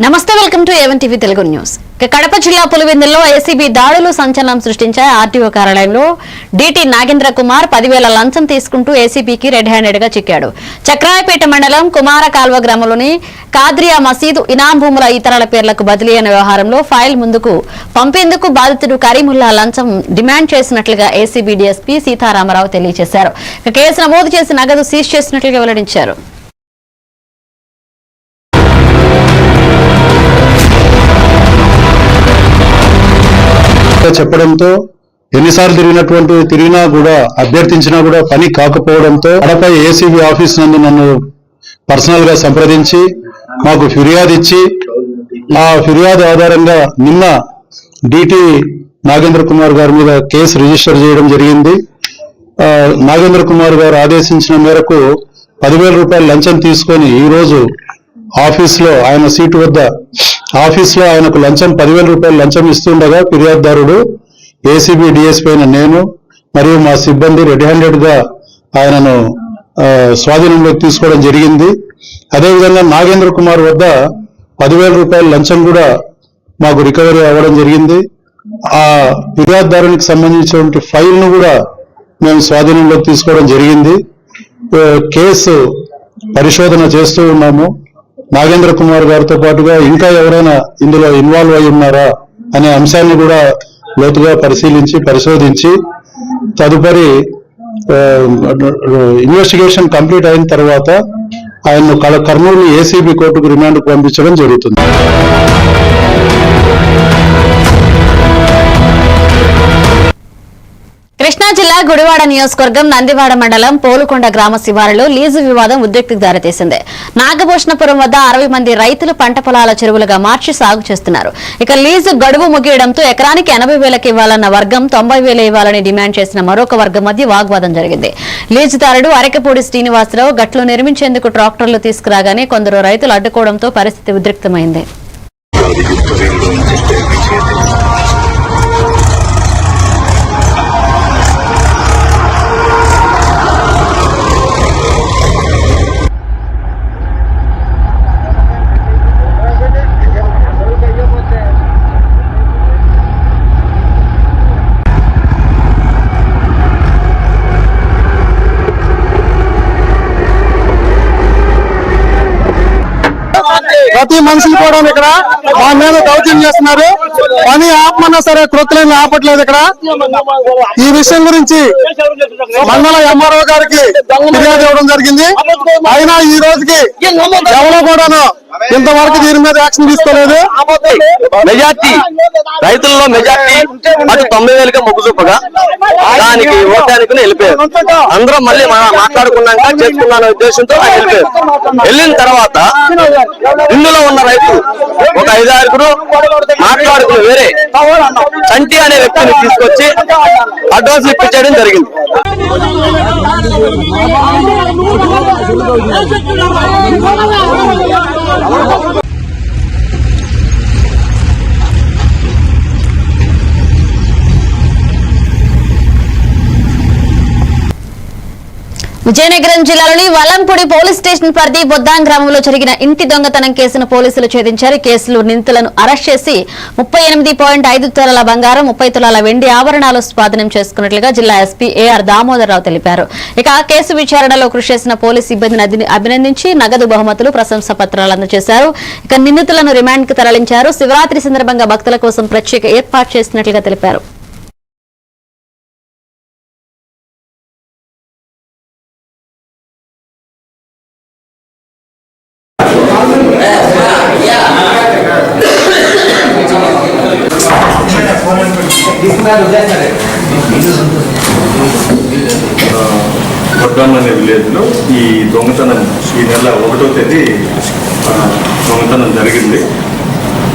నమస్తే welcome to A1 TV Telugu news. Kadapa జిల్లా పులివెందుల్లో ఏసీబీ దాడులు సంచలనం సృష్టించాయి. ఆర్టీఓ కార్యాలయంలో డీటీ నాగేంద్ర కుమార్ 10,000 లంచం తీసుకుంటూ ఏసీబీకి రెడ్ హ్యాండెడ్ గా చిక్కాడు. చక్రాయపేట మండలం కుమార కాల్వ గ్రామంలోని కాద్రియా మసీదు ఇనాం భూముల ఇతరుల పేర్లకు బదిలీ అయిన వ్యవహారంలో ఫైల్ ముందుకు పంపేందుకు బాధితుడు కరీముల్లా లంచం డిమాండ్ చేసినట్లుగా ఏసీబీ డీఎస్పీ సీతారామరావు తెలియజేశారు. కేసు నమోదు చేసి నగదు సీజ్ చేసినట్లుగా వెల్లడించారు. చెప్పడంతో ఎన్నిసార్లు తిరిగినా కూడా అభ్యర్థించినా కూడా పని కాకపోవడంతో అడపై ఏసీబీ ఆఫీస్ నందు నన్ను పర్సనల్ గా సంప్రదించి మాకు ఫిర్యాదు ఇచ్చి ఆ ఫిర్యాదు ఆధారంగా నిన్న డీటీ నాగేంద్ర కుమార్ గారి మీద కేసు రిజిస్టర్ చేయడం జరిగింది. నాగేంద్ర కుమార్ గారు ఆదేశించిన మేరకు 10,000 రూపాయలు లంచం తీసుకొని ఈ రోజు ఆఫీస్లో ఆయన సీటు వద్ద ఆఫీస్లో ఆయనకు లంచం 10,000 రూపాయలు లంచం ఇస్తుండగా ఫిర్యాదుదారుడు ఏసీబీ డిఎస్పీ అయిన నేను మరియు మా సిబ్బంది రెడ్ హ్యాండెడ్ గా ఆయనను స్వాధీనంలోకి తీసుకోవడం జరిగింది. అదేవిధంగా నాగేంద్ర కుమార్ వద్ద 10,000 రూపాయల లంచం కూడా మాకు రికవరీ అవ్వడం జరిగింది. ఆ ఫిర్యాదుదారునికి సంబంధించినటువంటి ఫైల్ ను కూడా మేము స్వాధీనంలోకి తీసుకోవడం జరిగింది. కేసు పరిశోధన చేస్తూ ఉన్నాము. నాగేంద్ర కుమార్ గారితో పాటుగా ఇంకా ఎవరైనా ఇందులో ఇన్వాల్వ్ అయి ఉన్నారా అనే అంశాన్ని కూడా లోతుగా పరిశోధించి తదుపరి ఇన్వెస్టిగేషన్ కంప్లీట్ అయిన తర్వాత ఆయన్ను కర్నూలు ఏసీబీ కోర్టుకు రిమాండ్కు పంపించడం జరుగుతుంది. కృష్ణా జిల్లా గుడివాడ నియోజకవర్గం నందివాడ మండలం పోలుకొండ గ్రామ శివారులో లీజు వివాదం ఉద్రిక్తతకు దారితీసింది. నాగభూషణపురం వద్ద 60 మంది రైతులు పంట పొలాల చెరువులుగా మార్చి సాగు చేస్తున్నారు. ఇక లీజు గడువు ముగియడంతో ఎకరానికి 80,000 ఇవ్వాలన్న వర్గం 90,000 ఇవ్వాలని డిమాండ్ చేసిన మరొక వర్గం మధ్య వాగ్వాదం జరిగింది. లీజుదారుడు అరకపూడి శ్రీనివాసరావు గట్లు నిర్మించేందుకు ట్రాక్టర్లు తీసుకురాగానే కొందరు రైతులు అడ్డుకోవడంతో పరిస్థితి ఉద్రిక్తమైంది. ప్రతి మనిషిని కూడా ఇక్కడ మా మీద దౌర్జన్యం చేస్తున్నారు. పని ఆపమన్నా సరే కృత్యాలను ఆపట్లేదు. ఇక్కడ ఈ విషయం గురించి మండల ఎంఆర్ఓ గారికి ఫిర్యాదు ఇవ్వడం జరిగింది. అయినా ఈ రోజుకి ఎవరో కూడాను ఇంతవరకు దీని మీద యాక్షన్ తీసుకోలేదు. మెజార్టీ రైతుల్లో మెజార్టీ అటు 90,000 మొగ్గు చూపగా దానికి ఓటానికి వెళ్ళిపోయారు. అందరం మళ్ళీ మాట్లాడుకున్నాక చేసుకున్న ఉద్దేశంతో వెళ్ళిపోయారు. వెళ్ళిన తర్వాత ఇందులో ఉన్న రైతులు ఒక 5-6 మాట్లాడుకుని వేరే చంటి అనే వ్యక్తిని తీసుకొచ్చి అడ్వాన్స్ ఇప్పించడం జరిగింది. విజయనగరం జిల్లాలోని వలంపూడి పోలీస్ స్టేషన్ పరిధి బొద్దాం గ్రామంలో జరిగిన ఇంటి దొంగతనం కేసును పోలీసులు ఛేదించారు. కేసులో నిందితులను అరెస్ట్ చేసి 38.5 తులాల బంగారం, 30 తులాల వెండి ఆభరణాలు స్వాధీనం చేసుకున్నట్లుగా జిల్లా ఎస్పీ ఏఆర్ దామోదరరావు తెలిపారు. ఇక కేసు విచారణలో కృషి చేసిన పోలీసు సిబ్బందిని అభినందించి నగదు బహుమతులు, ప్రశంసా పత్రాలు అందజేశారు. ఇక నిందితులను రిమాండ్ కు తరలించారు. శివరాత్రి సందర్భంగా భక్తుల కోసం ప్రత్యేక ఏర్పాటు చేసినట్లుగా తెలిపారు. బొడ్డాం అనే విలేజ్ లో ఈ దొంగతనం ఈ నెల 1వ తేదీ దొంగతనం జరిగింది.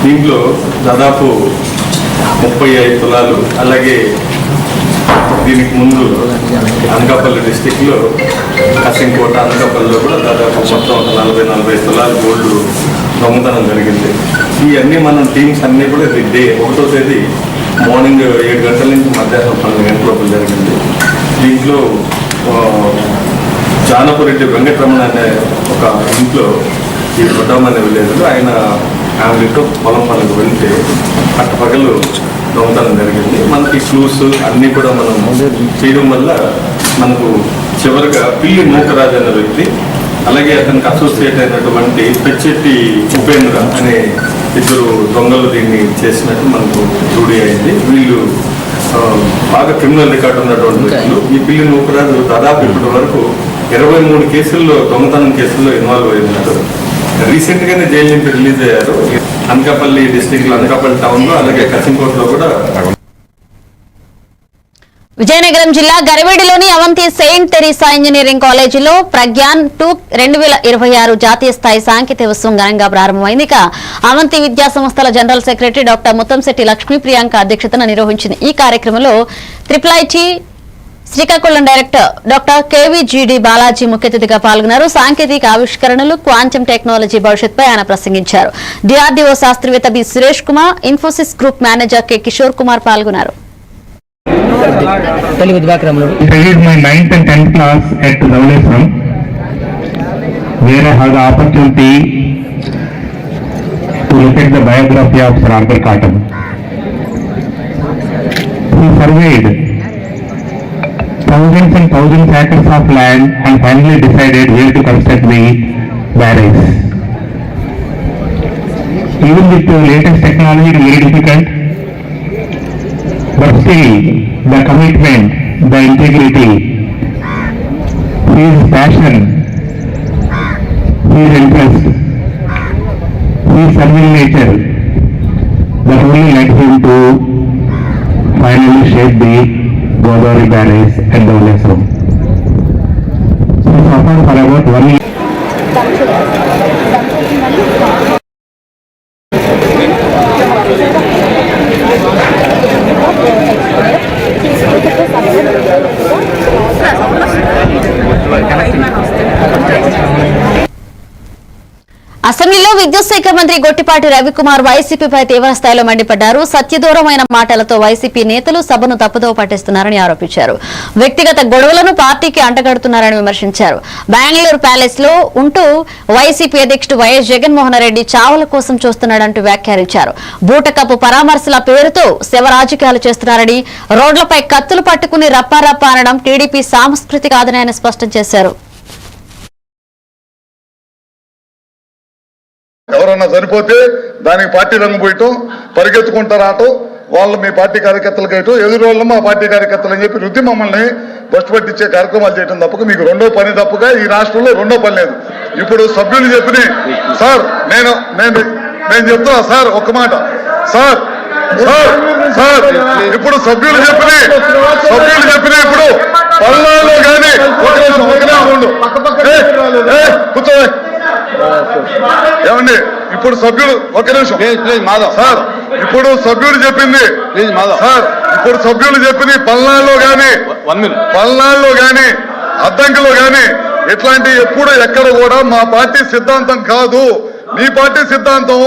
దీంట్లో దాదాపు 35 తులాలు, అలాగే దీనికి ముందు అనకాపల్లి డిస్టిక్ లో కసింకోట అనకాపల్లిలో కూడా దాదాపు మొత్తం 40-45 తులాలు గోల్డ్ దొంగతనం జరిగింది. ఇవన్నీ మనం టీమ్స్ అన్నీ కూడా డే 1వ తేదీ మార్నింగ్ 7 గంటల నుంచి మధ్యాహ్నం 12 గంటల లోపల జరిగింది. దీంట్లో జానపురెడ్డి వెంకటరమణ అనే ఒక ఇంట్లో ఈ బొడ్డాం అనే విలేజ్లో ఆయన ఫ్యామిలీతో పొలం పనులకు వెళ్తే పట్టపగలు దొంగతనం జరిగింది. మనకి క్లూస్ అన్నీ కూడా మనం చేయడం వల్ల మనకు చివరిగా పిల్లి మూకరాజు అనే వ్యక్తి, అలాగే అతనికి అసోసియేట్ అయినటువంటి పెచ్చెట్టి ఉపేంద్ర అనే ఇద్దరు దొంగలు దీన్ని చేసినట్టు మనకు రూఢి అయింది. వీళ్ళు బాగా క్రిమినల్ రికార్డు ఉన్నటువంటి వ్యక్తులు. ఈ పిల్లి మూకరాజు దాదాపు ఇప్పటి వరకు 23 కేసుల్లో దొంగతనం కేసుల్లో ఇన్వాల్వ్ అయి ఉన్నారు. రీసెంట్ గానే జైలు నుంచి రిలీజ్ అయ్యారు. అనకాపల్లి డిస్ట్రిక్ట్ లో అనకాపల్లి టౌన్ లో, అలాగే కసింకోట్లో కూడా. విజయనగరం జిల్లా గరివేడిలోని అవంతి సెయింట్ తెరీసా ఇంజనీరింగ్ కాలేజీలో ప్రజ్ఞాన్ 2026 జాతీయ స్థాయి సాంకేతిక ఉత్సవం ఘనంగా ప్రారంభమైంది. ఇక అవంతి విద్యా సంస్థల general secretary doctor Muttamsetti Lakshmi Priyanka అధ్యక్షతన నిర్వహించింది. ఈ కార్యక్రమంలో IIIT Srikakulam director doctor KVGD Balaji ముఖ్య అతిథిగా పాల్గొన్నారు. సాంకేతిక ఆవిష్కరణలు, క్వాంటమ్ టెక్నాలజీ భవిష్యత్పై ఆయన ప్రసంగించారు. DRDO శాస్త్రవేత్త B Suresh Kumar, Infosys group manager K Kishore Kumar పాల్గొన్నారు. I did my 9th and 10th class at Dhauleswaram, where I had the opportunity to look at the biography of Sir Arthur Cotton. He surveyed thousands and thousands acres of land and finally decided where to construct the barracks. Even with the latest technology, it is very difficult, but still the commitment, the integrity, his passion, his interest, his serving nature, that only led him to finally shape the Godavari Barracks at Dhauleswaram. So suffered for about 1 year. అసెంబ్లీలో విద్యుత్ శాఖ మంత్రి గొట్టిపాటి రవికుమార్ వైసీపీపై తీవ్రస్థాయిలో మండిపడ్డారు. సత్యదూరమైన మాటలతో YCP నేతలు సభను తప్పుదోవ పట్టిస్తున్నారని ఆరోపించారు. వ్యక్తిగత గొడవలను పార్టీకి అంటగడుతున్నారని విమర్శించారు. బెంగళూరు ప్యాలెస్ లో ఉంటూ వైసీపీ అధ్యక్షుడు వైఎస్ జగన్మోహన్ రెడ్డి చావుల కోసం చూస్తున్నాడంటూ వ్యాఖ్యానించారు. బూటకపు పరామర్శల పేరుతో శవ రాజకీయాలు చేస్తున్నారని, రోడ్లపై కత్తులు పట్టుకుని రప్పారప్ప అనడం టీడీపీ సాంస్కృతి కాదని ఆయన స్పష్టం చేశారు. ఎవరన్నా చనిపోతే దానికి పార్టీ రంగు పోయటం, పరిగెత్తుకుంటా రావటం, వాళ్ళు మీ పార్టీ కార్యకర్తలకు వేయటం, ఎదురు వాళ్ళు మా పార్టీ కార్యకర్తలు అని చెప్పి రుద్ది మమ్మల్ని బస్టు పట్టించే కార్యక్రమాలు చేయటం తప్పక మీకు రెండో పని తప్పగా ఈ రాష్ట్రంలో రెండో పని లేదు. ఇప్పుడు సభ్యులు చెప్పిన సార్ నేను చెప్తున్నా సార్ ఒక్క మాట సార్ సార్ ఇప్పుడు సభ్యులు చెప్పిన ఇప్పుడు పల్నాడులో కానీ కూర్చో ఏమండి ఇప్పుడు సభ్యులు ఒక నిమిషం సార్ ఇప్పుడు సభ్యులు చెప్పింది సార్ ఇప్పుడు సభ్యులు చెప్పింది పల్నాడులో గాని అద్దంకిలో గాని ఇట్లాంటి ఎప్పుడు ఎక్కడ కూడా మా పార్టీ సిద్ధాంతం కాదు. మీ పార్టీ సిద్ధాంతం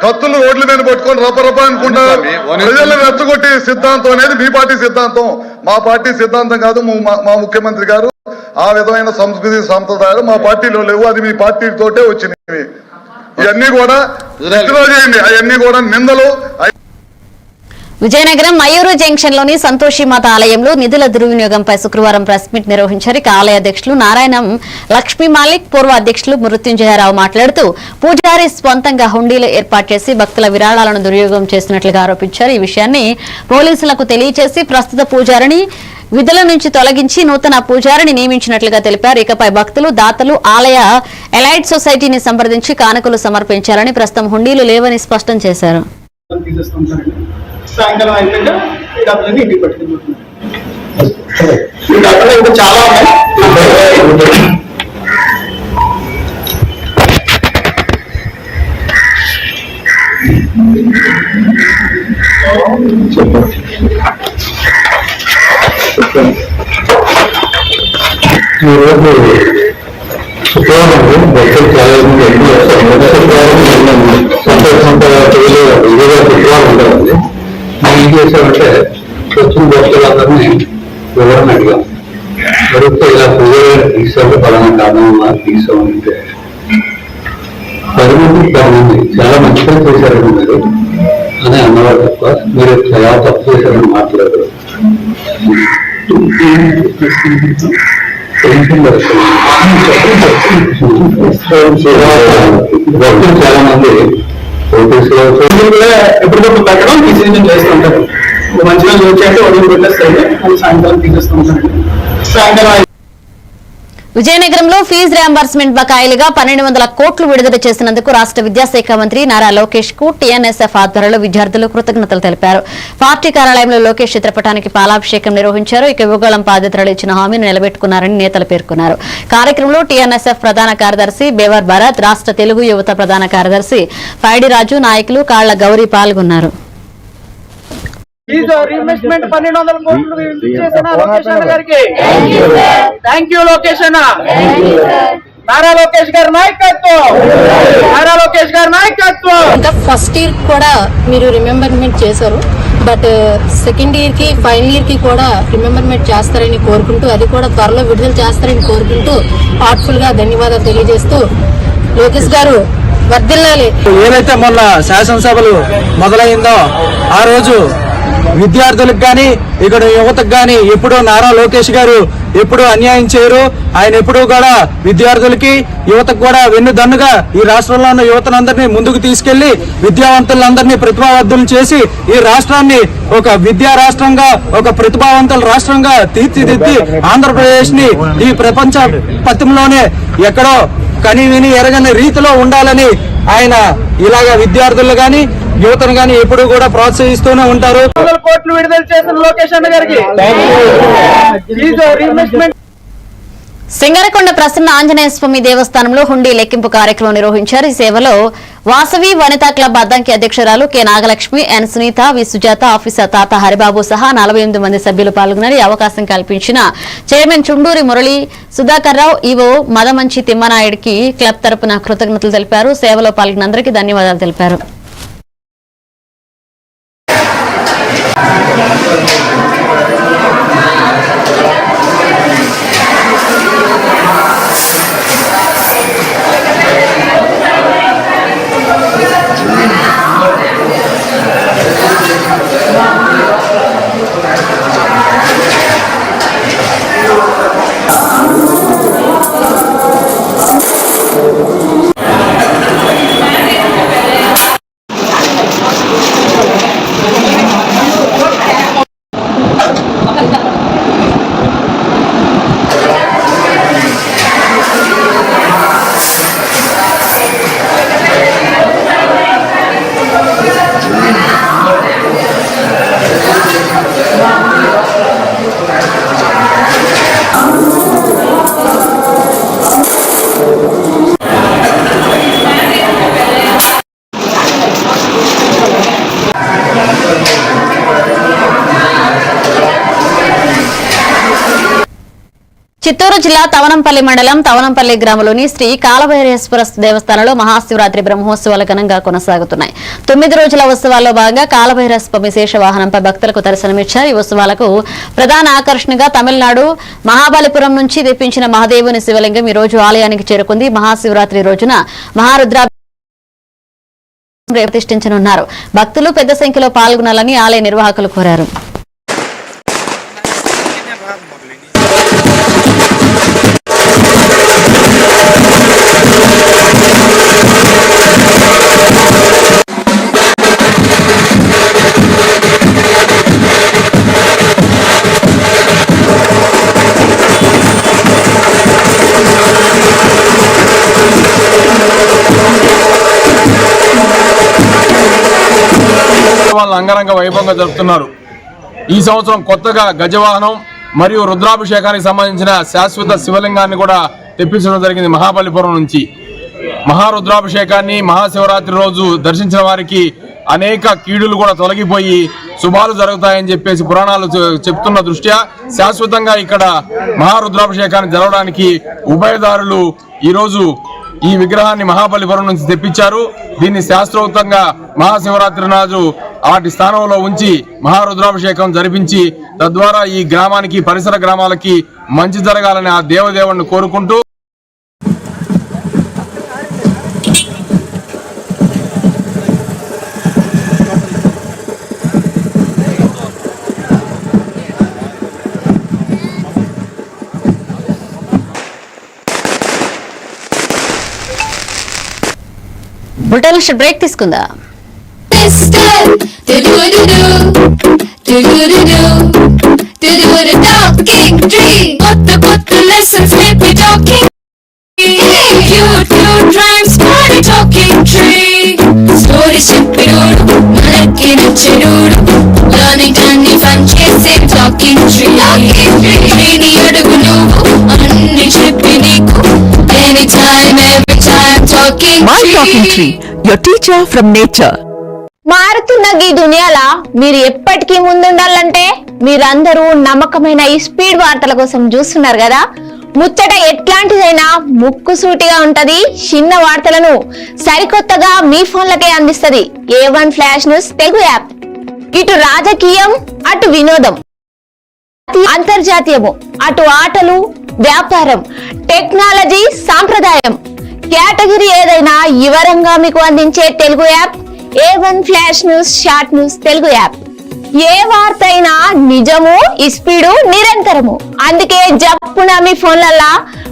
కత్తులు రోడ్ల మీద పట్టుకొని రపరప అనుకుంటా ప్రజలను రెచ్చగొట్టే సిద్ధాంతం అనేది మీ పార్టీ సిద్ధాంతం, మా పార్టీ సిద్ధాంతం కాదు. మా ముఖ్యమంత్రి గారు ఆ విధమైన సంస్కృతి సంప్రదాయాలు మా పార్టీలో లేవు, అది మీ పార్టీతోటే వచ్చినవి. ఇవన్నీ కూడా చేయండి, అవన్నీ కూడా నిందలు. విజయనగరం మయూరు జంక్షన్ లోని సంతోషిమాత ఆలయంలో నిధుల దుర్వినియోగంపై శుక్రవారం ప్రెస్ మీట్ నిర్వహించారు. ఇక ఆలయ అధ్యక్షులు నారాయణం లక్ష్మీ మాలిక్, పూర్వ అధ్యక్షులు మృత్యుంజయరావు మాట్లాడుతూ పూజారి స్వంతంగా హుండీలు ఏర్పాటు చేసి భక్తుల విరాళాలను దుర్వినియోగం చేసినట్లుగా ఆరోపించారు. ఈ విషయాన్ని పోలీసులకు తెలియజేసి ప్రస్తుత పూజారిని విధుల నుంచి తొలగించి నూతన పూజారిని నియమించినట్లుగా తెలిపారు. ఇకపై భక్తులు, దాతలు ఆలయ ఎలైట్ సొసైటీని సంప్రదించి కానుకలు సమర్పించాలని, ప్రస్తుతం హుండీలు లేవని స్పష్టం చేశారు. సాయంకాలం అయిపోయిందా డబ్బులన్నీ ఇంటికి పట్టుకుంటున్నాం. చాలా ఈరోజు శుక్రవారం భక్తులు చాలా శుక్రవారం ఉండాలండి. మేము ఏం చేసామంటే వచ్చిన భక్తులందరినీ వివరణ అడిగాం. అడిగితే ఇలా పూజ తీసుకోవాలి, పలానా కారణం వల్ల తీసుకోవాలంటే 10 మంది చాలా మంచి పని చేశారని మీరు అని అన్నవారు తప్ప మీరు చాలా తప్పు చేశారని మాట్లాడారు. చాలా మంది ఎప్పటికప్పుడు పెట్టడం డిసిజన్ చేస్తుంటారు. మంచి రోజు వచ్చాక ఉదయం పెట్టేస్తాయి, సాయంకాలం తీసేస్తూ ఉంటారండి. సాయంకాలం విజయనగరంలో ఫీజు రియంబర్స్మెంట్ బకాయిలుగా 1200 కోట్లు విడుదల చేసినందుకు రాష్ట్ర విద్యాశాఖ మంత్రి నారా లోకేష్ కు టీఎన్ఎస్ఎఫ్ ఆధ్వర్యంలో విద్యార్థులు కృతజ్ఞతలు తెలిపారు. పార్టీ కార్యాలయంలో లోకేష్ చిత్రపటానికి పాలాభిషేకం నిర్వహించారు. ఇక యువగళం బాధితులు ఇచ్చిన హామీని నిలబెట్టుకున్నారని నేతలు పేర్కొన్నారు. కార్యక్రమంలో టీఎన్ఎస్ఎఫ్ ప్రధాన కార్యదర్శి బేవర్ భరత్, రాష్ట్ర తెలుగు యువత ప్రధాన కార్యదర్శి పైడిరాజు, నాయకులు కాళ్ల గౌరీ పాల్గొన్నారు. రీఇన్వెస్ట్మెంట్ 1200 కోట్లు చేసిన లోకేష్ అన్న గారికి థ్యాంక్ యూ. లోకేష్ అన్న, నారా లోకేష్ గారి నాయకత్వం, నారా లోకేష్ గారి నాయకత్వం. ఇంకా ఫస్ట్ ఇయర్ కూడా మీరు రిమెంబర్మెంట్ చేశారు, బట్ సెకండ్ ఇయర్ కి ఫైనల్ ఇయర్ కి కూడా రిమెంబర్మెంట్ చేస్తారని కోరుకుంటూ, అది కూడా త్వరలో విడుదల చేస్తారని కోరుకుంటూ హార్ట్ఫుల్ గా ధన్యవాదాలు తెలియజేస్తూ లోకేష్ గారు వర్ధిల్లాలి. ఏదైతే మొన్న శాసనసభలు మొదలైందో ఆ రోజు విద్యార్థులకు గాని ఇక్కడ యువతకు గాని ఎప్పుడూ నారా లోకేష్ గారు ఎప్పుడూ అన్యాయం చేయరు. ఆయన ఎప్పుడూ కూడా విద్యార్థులకి యువతకు కూడా వెన్నుదన్నుగా ఈ రాష్ట్రంలో ఉన్న యువతనందరినీ ముందుకు తీసుకెళ్లి విద్యావంతులందరినీ ప్రతిభావంతులు చేసి ఈ రాష్ట్రాన్ని ఒక విద్యా రాష్ట్రంగా, ఒక ప్రతిభావంతుల రాష్ట్రంగా తీర్చిదిద్ది ఆంధ్రప్రదేశ్ ని ఈ ప్రపంచ పథంలోనే ఎక్కడో కని విని ఎరగని రీతిలో ఉండాలని ఆయన ఇలాగా విద్యార్థులు గాని యువతను గాని ఎప్పుడూ కూడా ప్రోత్సహిస్తూనే ఉంటారు. కోట్లు విడుదల చేసిన లోకేష్ అన్న గారికి రీఇన్వెస్ట్మెంట్. సింగరకొండ ప్రసన్న ఆంజనేయ స్వామి దేవస్థానంలో హుండీ లెక్కింపు కార్యక్రమం నిర్వహించారు. ఈ సేవలో వాసవి వనితా క్లబ్ అద్దంకి అధ్యక్షురాలు కె నాగలక్ష్మి, ఎన్ సునీత, వి సుజాత, ఆఫీసర్ తాత హరిబాబు సహా 48 మంది సభ్యులు పాల్గొన్నారు. ఈ అవకాశం కల్పించిన చైర్మన్ చుండూరి మురళి సుధాకర్ రావు, ఈవో మదమంచి తిమ్మనాయుడికి క్లబ్ తరపున కృతజ్ఞతలు తెలిపారు. సేవలో పాల్గొన్న అందరికీ ధన్యవాదాలు తెలిపారు. చిత్తూరు జిల్లా తవనంపల్లి మండలం తవనంపల్లి గ్రామంలోని శ్రీ కాలభైరేశ్వర దేవస్థానంలో మహాశివరాత్రి బ్రహ్మోత్సవాలు ఘనంగా కొనసాగుతున్నాయి. 9 రోజుల ఉత్సవాల్లో భాగంగా కాలభైరస్వామి విశేష వాహనంపై భక్తులకు దర్శనమిచ్చారు. ఈ ఉత్సవాలకు ప్రధాన ఆకర్షణగా తమిళనాడు మహాబలిపురం నుంచి తెప్పించిన మహాదేవుని శివలింగం ఈ రోజు ఆలయానికి చేరుకుంది. మహాశివరాత్రి రోజున మహారుద్ర ప్రతిష్ఠించనున్నారు. భక్తులు పెద్ద సంఖ్యలో పాల్గొనాలని ఆలయ నిర్వాహకులు కోరారు. అంగరంగ వైభవంగా జరుపుతున్నారు. ఈ సంవత్సరం కొత్తగా గజవాహనం మరియు రుద్రాభిషేకానికి సంబంధించిన శాశ్వత శివలింగాన్ని కూడా తెప్పించడం జరిగింది. మహాబలిపురం నుంచి మహారుద్రాభిషేకాన్ని మహాశివరాత్రి రోజు దర్శించిన వారికి అనేక కీడులు కూడా తొలగిపోయి శుభాలు జరుగుతాయని చెప్పేసి పురాణాలు చెప్తున్న దృష్ట్యా శాశ్వతంగా ఇక్కడ మహారుద్రాభిషేకాన్ని జరగడానికి ఉభయదారులు ఈరోజు ఈ విగ్రహాన్ని మహాబలిపురం నుంచి తెప్పించారు. దీన్ని శాస్త్రోక్తంగా మహాశివరాత్రి నాడు వాటి స్థానంలో ఉంచి మహారుద్రాభిషేకం జరిపించి తద్వారా ఈ గ్రామానికి పరిసర గ్రామాలకి మంచి జరగాలని ఆ దేవదేవుడిని కోరుకుంటూ బుల్టెన్ బ్రేక్ తీసుకుందా. My Talking Tree, your teacher from nature. మారుతున్న ఈ దునియాలా మీరు ఎప్పటికీ ముందుండాలంటే మీరందరూ నమ్మకమైన ఈ స్పీడ్ వార్తల కోసం చూస్తున్నారు కదా. ముచ్చట ఎట్లాంటిదైనా ముక్కుసూటిగా ఉంటది. చిన్న వార్తలను సరికొత్తగా మీ ఫోన్లకే అందిస్తది A1 flash news Telugu app. ఇటు రాజకీయం, అటు వినోదం, అంతర్జాతీయము, అటు ఆటలు, వ్యాపారం, టెక్నాలజీ, సాంప్రదాయం, కేటగిరీ ఏదైనా వివరంగా మీకు అందించే Telugu app A1 flash news short news Telugu app. ఏ వార్త అయినా నిజము, స్పీడు, నిరంతరము. అందుకే జప్పున మీ ఫోన్లల్లా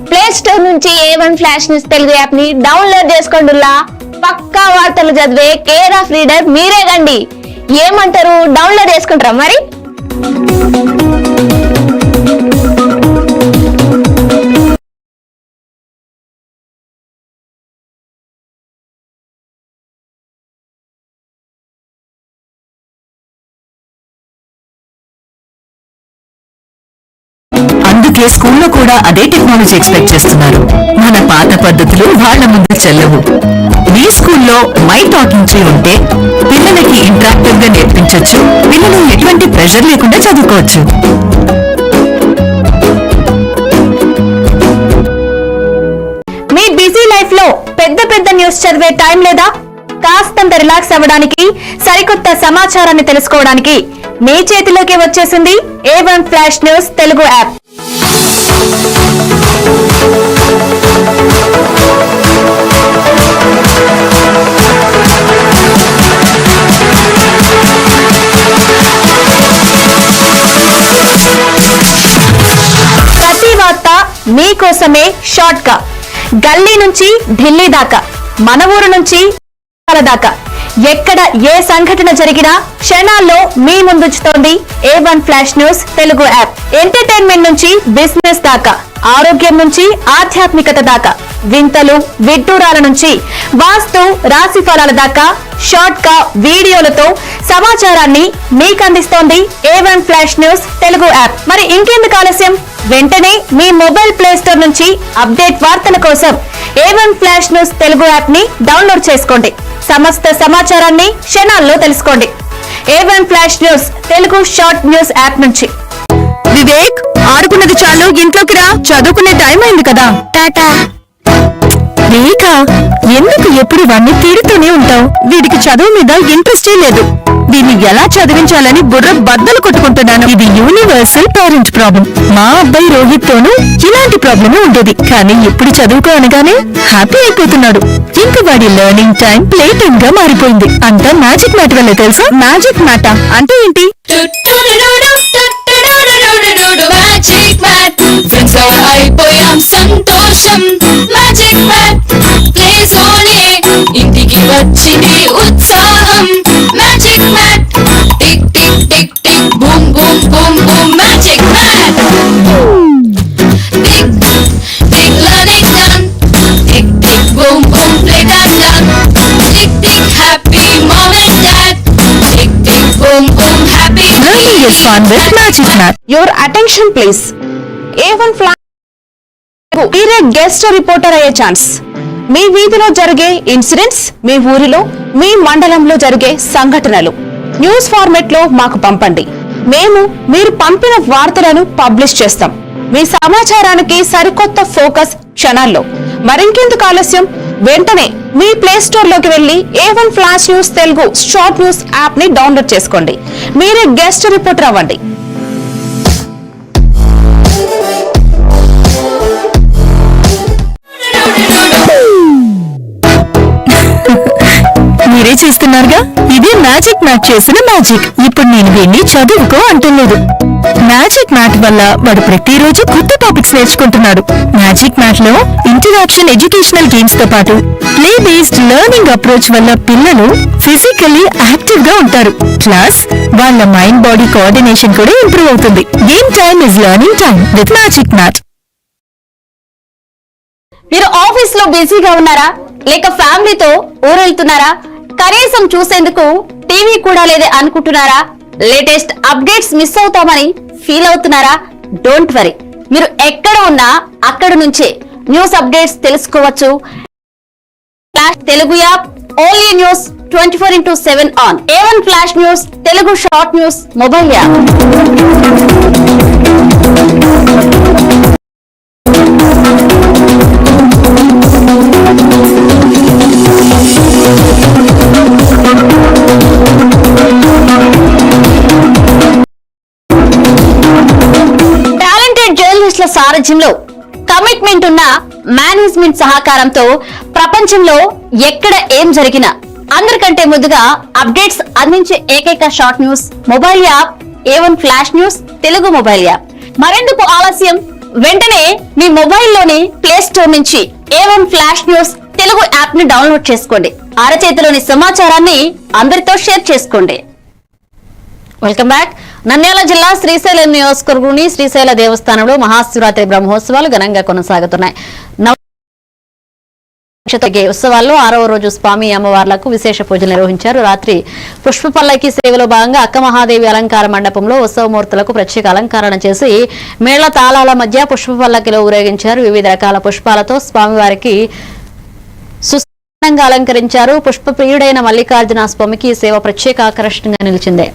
ప్లే స్టోర్ నుంచి A1 flash news Telugu app ని డౌన్లోడ్ చేసుకోండిలా. పక్కా వార్తలు చదివే కేర్ ఆఫ్ రీడర్ మీరే గండి. ఏమంటారు, డౌన్లోడ్ చేసుకుంటారా మరి? అందుకే స్కూల్లో కూడా అదే టెక్నాలజీ ఎక్స్పెక్ట్ చేస్తున్నారు. మన పాత పద్ధతులు వాళ్ళ ముందు చెల్లవు. మీ స్కూల్లో మై టాకింగ్ ట్రీ ఉంటే పిల్లలకి ఇంటరాక్టివ్ గా నేర్పించొచ్చు. పిల్లలు ఎటువంటి ప్రెషర్ లేకుండా చదువుకోవచ్చు. మీ బిజీ లైఫ్ లో పెద్ద పెద్ద న్యూస్ చదివే టైం లేదా? కాస్తంత రిలాక్స్ అవ్వడానికి, సరికొత్త సమాచారాన్ని తెలుసుకోవడానికి మీ చేతిలోకి వచ్చేసింది A1 flash news Telugu app. ప్రతి వార్త మీకోసమే షార్ట్ గా, గల్లీ నుంచి ఢిల్లీ దాకా, మన ఊరు నుంచి దాకా, ఎక్కడ ఏ సంఘటన జరిగినా క్షణాల్లో మీ ముందుంచుతోంది A1 flash news Telugu app. Entertainment నుంచి బిజినెస్ దాకా, ఆరోగ్యం నుంచి ఆధ్యాత్మికత దాకా, వింతలు విడ్డూరాల నుంచి వాస్తు రాశి ఫలాల దాకా షార్ట్ గా వీడియోలతో సమాచారాన్ని మీకు అందిస్తోంది A1 flash news Telugu app. మరి ఇంకెందుకు ఆలస్యం, వెంటనే మీ మొబైల్ ప్లే స్టోర్ నుంచి అప్డేట్ వార్తల కోసం A1 flash news Telugu app ని డౌన్లోడ్ చేసుకోండి. సమస్త సమాచారాన్ని క్షణాల్లో తెలుసుకోండి A1 flash news Telugu short news app నుంచి. వివేక్, ఆడుకున్నది చాలు, ఇంట్లోకి రా. చదువుకునే టైం అయింది కదా. టాటా. రేఖ, ఎందుకు ఎప్పుడు వాణ్ణి తిడుతూనే ఉంటావు? వీడికి చదువు మీద ఇంట్రెస్టే లేదు. దీన్ని ఎలా చదివించాలని బుర్ర బద్దలు కొట్టుకుంటున్నాను. ఇది యూనివర్సల్ పేరెంట్ ప్రాబ్లం. మా అబ్బాయి రోహిత్ తోనూ ఇలాంటి ప్రాబ్లమే ఉండేది, కానీ ఇప్పుడు చదువుకో అనగానే హ్యాపీ అయిపోతున్నాడు. ఇంక వాడి లెర్నింగ్ టైం ప్లే టైం గా మారిపోయింది. అంతా మ్యాజిక్ మ్యాట్ వల్లే తెలుసా? మ్యాజిక్ మ్యాటా అంటే ఏంటి? మ్యాజిక్ మ్యాట్ ఫ్రెండ్స్ అయిపోయాం సంతోషం. మ్యాజిక్ మ్యాట్ ప్లేస్లోనే ఇంటికి వచ్చింది ఉత్సాహం. Magic mat tick tick tick tick boom boom boom boom. Magic mat tick tick learning done. Tick tick boom boom play time done. Tick tick happy mom and dad. Tick tick boom boom happy. Learning is fun with Magic Mat. Your attention please. A1 flash మీరే guest reporter అయ్యే chance. మీ వీధిలో జరిగే incidents, మీ ఊరిలో, మీ మండలంలో జరిగే సంఘటనలు news format లో మాకు పంపండి. మేము మీరు పంపిన వార్తలను పబ్లిష్ చేస్తాం. మీ సమాచారానికి సరికొత్త ఫోకస్ క్షణాల్లో. మరింకెందుకు ఆలస్యం, వెంటనే మీ ప్లే స్టోర్ లోకి వెళ్లి A1 flash news Telugu short news app ని డౌన్లోడ్ చేసుకోండి. మీరే గెస్ట్ రిపోర్టర్ అవ్వండి. మీరే చేస్తున్నారుగా, ఇదే మ్యాజిక్ మ్యాట్ చేసిన మ్యాజిక్. ఇప్పుడు నేను వీడిని చదువుకో అంటులేదు. మ్యాజిక్ మ్యాట్ వల్ల వాడు ప్రతిరోజు కొత్త టాపిక్స్ నేర్చుకుంటున్నాడు. మ్యాజిక్ మ్యాట్ లో ఇంటరాక్షన్ ఎడ్యుకేషనల్ గేమ్స్ తో పాటు ప్లే బేస్డ్ లెర్నింగ్ అప్రోచ్ వల్ల పిల్లలు ఫిజికల్లీ యాక్టివ్ గా ఉంటారు. ప్లస్ వాళ్ళ మైండ్ బాడీ కోఆర్డినేషన్ కూడా ఇంప్రూవ్ అవుతుంది. Game time is learning time with magic mat. మీరు ఆఫీస్ లో బిజీగా ఉన్నారా, లేక ఫ్యామిలీతో ఊరెళ్తున్నారా, కనీసం చూసేందుకు టీవీ కూడా లేదే అనుకుంటున్నారా, లేటెస్ట్ అప్డేట్స్ మిస్ అవుతామని ఫీల్ అవుతున్నారా? డోంట్ వరీ, మీరు ఎక్కడ ఉన్నా అక్కడ నుంచే న్యూస్ అప్డేట్స్ తెలుసుకోవచ్చు. Flash Telugu app, only news 24/7 on. A1 flash news Telugu short news mobile app. Talented జర్నలిస్టుల సారథ్యంలో కమిట్మెంట్ ఉన్న మేనేజ్మెంట్ సహకారంతో ప్రపంచంలో ఎక్కడ ఏం జరిగినా అందరికంటే ముందుగా అప్డేట్స్ అందించే ఏకైక short news mobile app A1 flash news Telugu mobile app. మరెందుకు ఆలస్యం, వెంటనే మీ మొబైల్లోని ప్లే స్టోర్ నుంచి A1 flash news Telugu app ని డౌన్లోడ్ చేసుకోండి. అరచేతిలోని సమాచారాన్ని అందరితో షేర్ చేసుకోండి. Welcome back. నంద్యాల జిల్లా శ్రీశైలం నియోజకవర్గంలోని శ్రీశైల దేవస్థానంలో మహాశివరాత్రి బ్రహ్మోత్సవాలు ఘనంగా కొనసాగుతున్నాయి. ఉత్సవాల్లో 6వ రోజు స్వామి అమ్మవార్లకు విశేష పూజలు నిర్వహించారు. రాత్రి పుష్ప పల్లకి సేవలో భాగంగా అక్క మహాదేవి అలంకార మండపంలో ఉత్సవమూర్తులకు ప్రత్యేక అలంకరణ చేసి మేళ తాళాల మధ్య పుష్ప పల్లకిలో ఊరేగించారు. వివిధ రకాల పుష్పాలతో స్వామివారికి సుస్థానంగా అలంకరించారు. పుష్ప ప్రియుడైన మల్లికార్జున స్వామికి ఈ సేవ ప్రత్యేక ఆకర్షణగా నిలిచింది.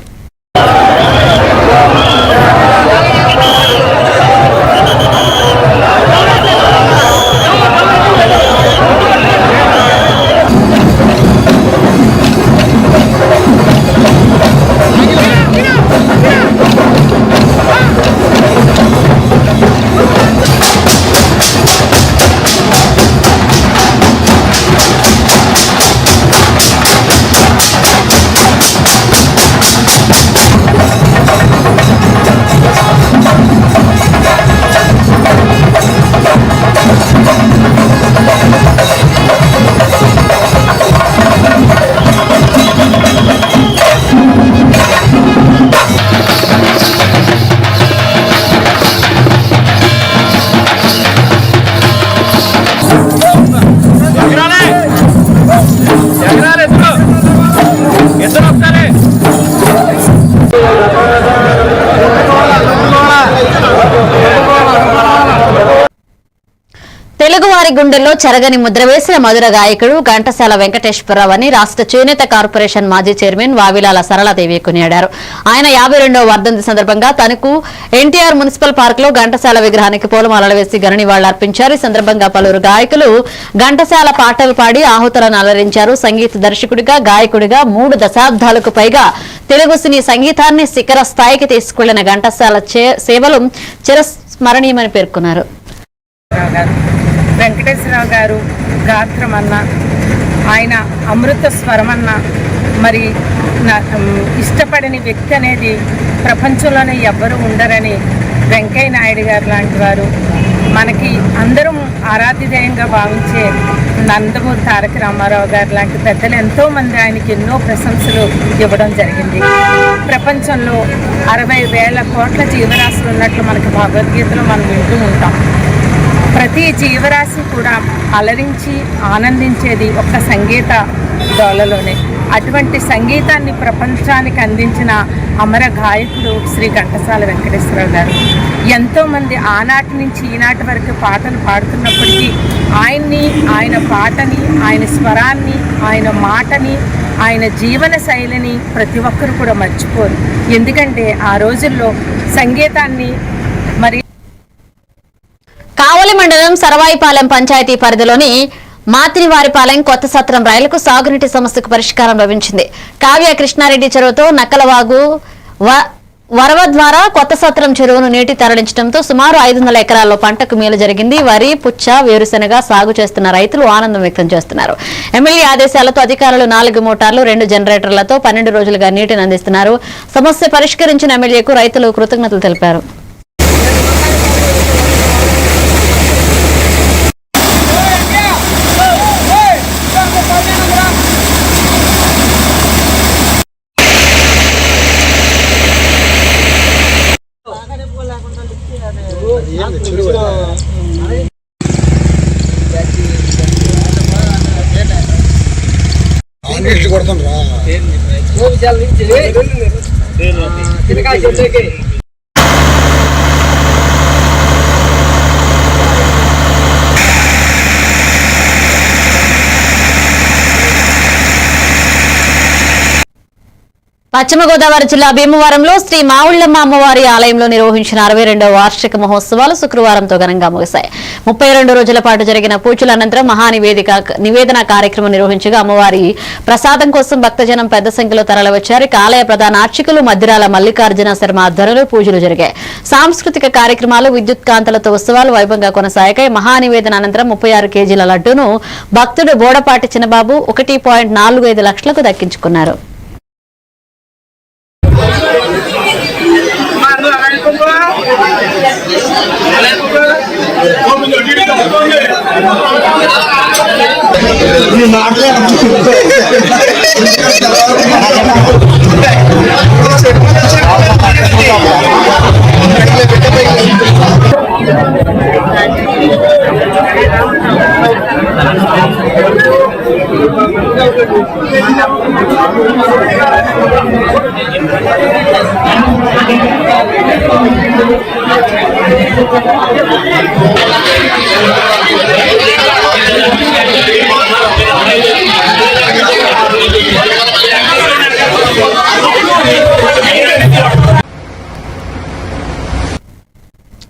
తెలుగువారి గుండెల్లో చెరగని ముద్ర వేసిన మధుర గాయకుడు ఘంటసాల వెంకటేశ్వరరావు అని రాష్ట్ర చేనేత కార్పొరేషన్ మాజీ చైర్మన్ వావిలాల సరళాదేవి కొనియాడారు. ఆయన 52వ వర్ధంతి సందర్భంగా తనకు ఎన్టీఆర్ మున్సిపల్ పార్క్ లో ఘంటసాల విగ్రహానికి పూలమాలలు వేసి ఘన నివాళులర్పించారు. ఈ సందర్భంగా పలువురు గాయకులు ఘంటసాల పాటలు పాడి ఆహుతులను అలరించారు. సంగీత దర్శకుడిగా, గాయకుడిగా 3 దశాబ్దాలకు పైగా తెలుగు సినీ సంగీతాన్ని శిఖర స్థాయికి తీసుకెళ్లిన ఘంటసాల సేవలు చిరస్మరణీయమని పేర్కొన్నారు. వెంకటేశ్వరరావు గారు గాత్రమన్నా, ఆయన అమృత స్వరమన్నా, మరి ఇష్టపడని వ్యక్తి అనేది ప్రపంచంలోనే ఎవ్వరూ ఉండరని వెంకయ్య నాయుడు గారు లాంటి వారు, మనకి అందరం ఆరాధ్యదేయంగా భావించే నందమూరి తారక రామారావు గారు లాంటి పెద్దలు ఎంతోమంది ఆయనకి ఎన్నో ప్రశంసలు ఇవ్వడం జరిగింది. ప్రపంచంలో 60,000 కోట్ల జీవరాశులు ఉన్నట్లు మనకి భగవద్గీతలో మనం వింటూ ఉంటాం. ప్రతి జీవరాశి కూడా అలరించి ఆనందించేది ఒక్క సంగీత డోలలోనే. అటువంటి సంగీతాన్ని ప్రపంచానికి అందించిన అమర గాయకుడు శ్రీ ఘంటసాల వెంకటేశ్వరరావు గారు. ఎంతోమంది ఆనాటి నుంచి ఈనాటి వరకు పాటలు పాడుతున్నప్పటికీ ఆయన్ని, ఆయన పాటని, ఆయన స్వరాన్ని, ఆయన మాటని, ఆయన జీవన శైలిని ప్రతి ఒక్కరు కూడా మర్చిపోరు. ఎందుకంటే ఆ రోజుల్లో సంగీతాన్ని మరి కావలి మండలం సరవాయిపాలెం పంచాయతీ పరిధిలోని మాతినివారిపాలెం కొత్త సత్రం రైలుకు సాగునీటి సమస్యకు పరిష్కారం లభించింది. కావ్య కృష్ణారెడ్డి చెరువుతో నక్కలవాగు వరవ ద్వారా కొత్త సత్రం చెరువును నీటి తరలించడంతో సుమారు 500 ఎకరాల్లో పంటకు మేలు జరిగింది. వరి, పుచ్చ, వేరుశెనగ సాగు చేస్తున్న రైతులు ఆనందం వ్యక్తం చేస్తున్నారు. ఎమ్మెల్యే ఆదేశాలతో అధికారులు 4 మోటార్లు 2 జనరేటర్లతో 12 రోజులుగా నీటిని అందిస్తున్నారు. సమస్య పరిష్కరించిన ఎమ్మెల్యేకు రైతులు కృతజ్ఞతలు తెలిపారు. పశ్చిమ గోదావరి జిల్లా భీమవరంలో శ్రీ మావుళ్లమ్మ అమ్మవారి ఆలయంలో నిర్వహించిన 62వ వార్షిక మహోత్సవాలు శుక్రవారంతో ఘనంగా ముగిశాయి. 32 రోజుల పాటు జరిగిన పూజల అనంతరం నివేదన కార్యక్రమం నిర్వహించగా అమ్మవారి ప్రసాదం కోసం భక్తజనం పెద్ద సంఖ్యలో తరలివచ్చారు. ఆలయ ప్రధాన అర్చకులు మద్దిరాల మల్లికార్జున శర్మ ఆధ్వర్యంలో పూజలు జరిగాయి. సాంస్కృతిక కార్యక్రమాలు, విద్యుత్ కాంతలతో ఉత్సవాలు వైభవంగా కొనసాగాయి. మహానివేదన అనంతరం 36 కేజీల లడ్డూను భక్తుడు బోడపాటి చిన్నబాబు 1.45 లక్షలకు దక్కించుకున్నారు.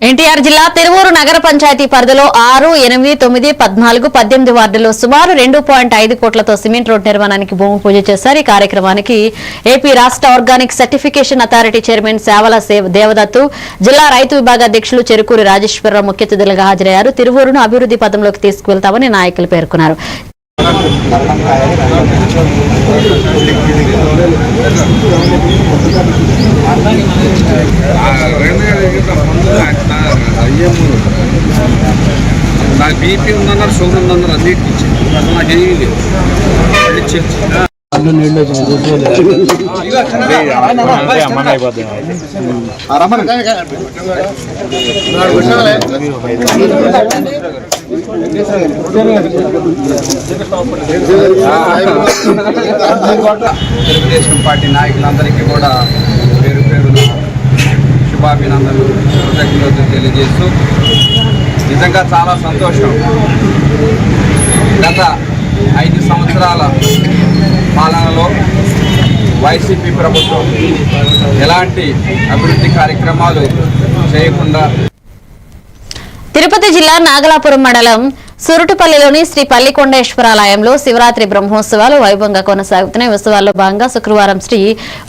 ఎన్టీఆర్ జిల్లా తిరువూరు నగర పంచాయతీ పరిధిలో 6, 8, 9, 14, 18 వార్డుల్లో సుమారు 2.5 కోట్లతో సిమెంట్ రోడ్ నిర్మాణానికి భూమి పూజ చేశారు. ఈ కార్యక్రమానికి ఏపీ రాష్ట్ర ఆర్గానిక్ సర్టిఫికేషన్ అథారిటీ చైర్మన్ సేవల దేవదత్తు, జిల్లా రైతు విభాగ అధ్యక్షులు చెరుకూరి రాజేశ్వరరావు ముఖ్య అతిథులుగా హాజరయ్యారు. తిరువూరును అభివృద్ధి పథంలోకి తీసుకువెళ్తామని నాయకులు పేర్కొన్నారు. నాకు బీపీ ఉందన్నారు, షుగర్ ఉందన్నారు, అన్నిటికి ఇచ్చింది. నాకేమీ లేదు. తెలుగుదేశం పార్టీ నాయకులందరికీ కూడా పేరు పేరున శుభాభినందనలు, కృతజ్ఞతలు తెలియజేస్తూ నిజంగా చాలా సంతోషం. గత 5 సంవత్సరాల పాలనలో వైసీపీ ప్రభుత్వం ఎలాంటి అభివృద్ధి కార్యక్రమాలు చేయకుండా. తిరుపతి జిల్లా నాగలాపురం మండలం సురుటుపల్లిలోని శ్రీ పల్లికొండేశ్వరాలయంలో శివరాత్రి బ్రహ్మోత్సవాలు వైభవంగా కొనసాగుతున్నాయి. ఉత్సవాల్లో భాగంగా శుక్రవారం శ్రీ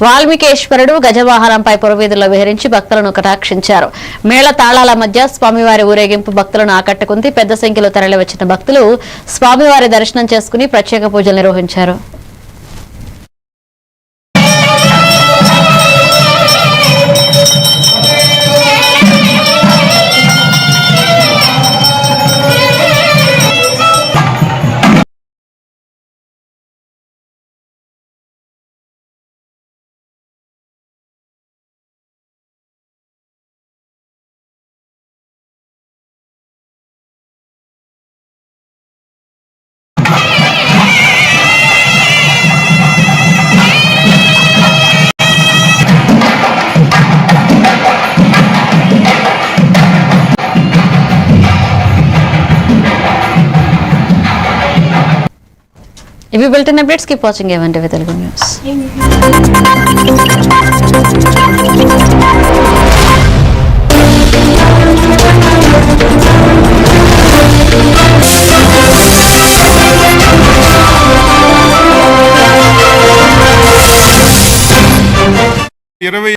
వాల్మీకేశ్వరుడు గజవాహనంపై పురవీధుల్లో విహరించి భక్తులను కటాక్షించారు. మేళ తాళాల మధ్య స్వామివారి ఊరేగింపు భక్తులను ఆకట్టుకుంది. పెద్ద సంఖ్యలో తరలివచ్చిన భక్తులు స్వామివారి దర్శనం చేసుకుని ప్రత్యేక పూజలు నిర్వహించారు. ఇవి బులెటిన్ అప్డేట్స్. కీప్ వాచింగ్ ఏవంటివి తెలుగు న్యూస్.